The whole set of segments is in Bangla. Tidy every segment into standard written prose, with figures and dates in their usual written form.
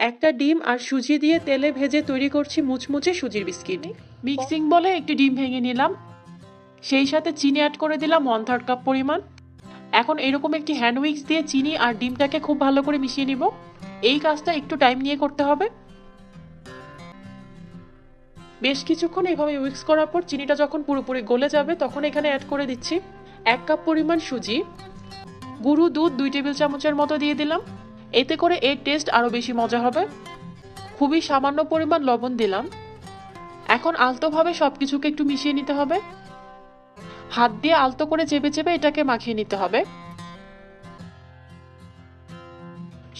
একটা ডিম আর সুজি দিয়ে তেলে ভেজে তৈরি করছি মুচমুচে সুজির বিস্কিট। মিক্সিং বলে একটি ডিম ভেঙে নিলাম, সেই সাথে চিনি অ্যাড করে দিলাম 1/3 কাপ পরিমাণ। এখন এরকম একটি হ্যান্ড উইক্স দিয়ে চিনি আর ডিমটাকে খুব ভালো করে মিশিয়ে নিব। এই কাজটা একটু টাইম নিয়ে করতে হবে। বেশ কিছুক্ষণ এইভাবে উইক্স করার পর চিনিটা যখন পুরোপুরি গলে যাবে তখন এখানে অ্যাড করে দিচ্ছি 1 কাপ পরিমাণ সুজি। গুঁড়ো দুধ 2 টেবিল চামচের মতো দিয়ে দিলাম, এতে করে এর টেস্ট আরও বেশি মজা হবে। খুবই সামান্য পরিমাণ লবণ দিলাম। এখন আলতোভাবে সব কিছুকে একটু মিশিয়ে নিতে হবে। হাত দিয়ে আলতো করে চেপে চেপে এটাকে মাখিয়ে নিতে হবে।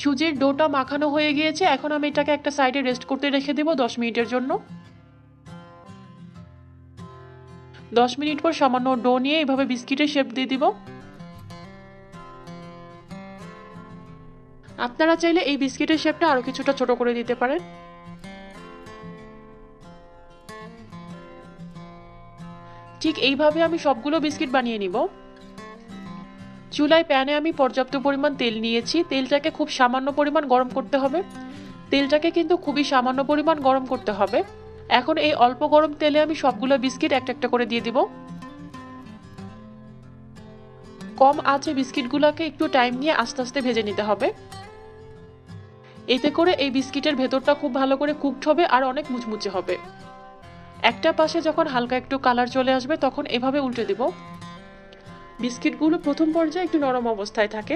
সুজির ডোটা মাখানো হয়ে গিয়েছে, এখন আমি এটাকে একটা সাইডে রেস্ট করতে রেখে দেব 10 মিনিটের জন্য। 10 মিনিট পর সামান্য ডো নিয়ে এভাবে বিস্কিটের শেপ দিয়ে দিব। আপনারা চাইলে এই বিস্কিটের শেপটা আরো কিছুটা ছোট করে দিতে পারেন। ঠিক এইভাবে আমি সবগুলো বিস্কিট বানিয়ে নিব। চুলায় প্যানে আমি পর্যাপ্ত পরিমাণ তেল নিয়েছি, তেলটাকে খুব সামান্য পরিমাণ গরম করতে হবে। তেলটাকে কিন্তু খুবই সামান্য পরিমাণ গরম করতে হবে। এখন এই অল্প গরম তেলে আমি সবগুলো বিস্কিট একটা একটা করে দিয়ে দিব। কম আঁচে বিস্কিটগুলোকে একটু টাইম নিয়ে আস্তে আস্তে ভেজে নিতে হবে। এতে করে এই বিস্কিটের ভেতরটা খুব ভালো করে কুকড হবে আর অনেক মুচমুচে হবে। একটা পাশে যখন হালকা একটু কালার চলে আসবে তখন এভাবে উল্টে দিব। বিস্কিটগুলো প্রথম পর্যায়ে একটু নরম অবস্থায় থাকে,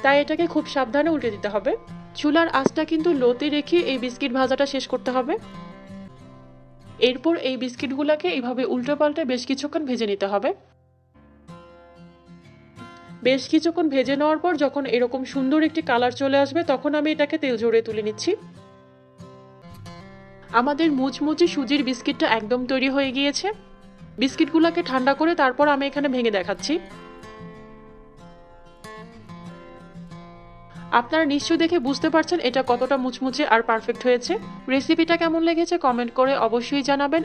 তাই এটাকে খুব সাবধানে উল্টে দিতে হবে। চুলার আঁচটা কিন্তু লোতে রেখে এই বিস্কিট ভাজাটা শেষ করতে হবে। এরপর এই বিস্কিটগুলোকে এইভাবে উল্টো পাল্টে বেশ কিছুক্ষণ ভেজে নিতে হবে। বেশ কিছুক্ষণ ভেজে নেওয়ার পর যখন এরকম সুন্দর একটি কালার চলে আসবে তখন আমি এটাকে তেল ঝরিয়ে তুলে নিচ্ছি। আমাদের মুচমুচে সুজির বিস্কিটটা একদম তৈরি হয়ে গিয়েছে। বিস্কিটগুলোকে ঠান্ডা করে তারপর আমি এখানে ভেঙে দেখাচ্ছি। আপনারা নিশ্চয়ই দেখে বুঝতে পারছেন এটা কতটা মুচমুচে আর পারফেক্ট হয়েছে। রেসিপিটা কেমন লেগেছে কমেন্ট করে অবশ্যই জানাবেন।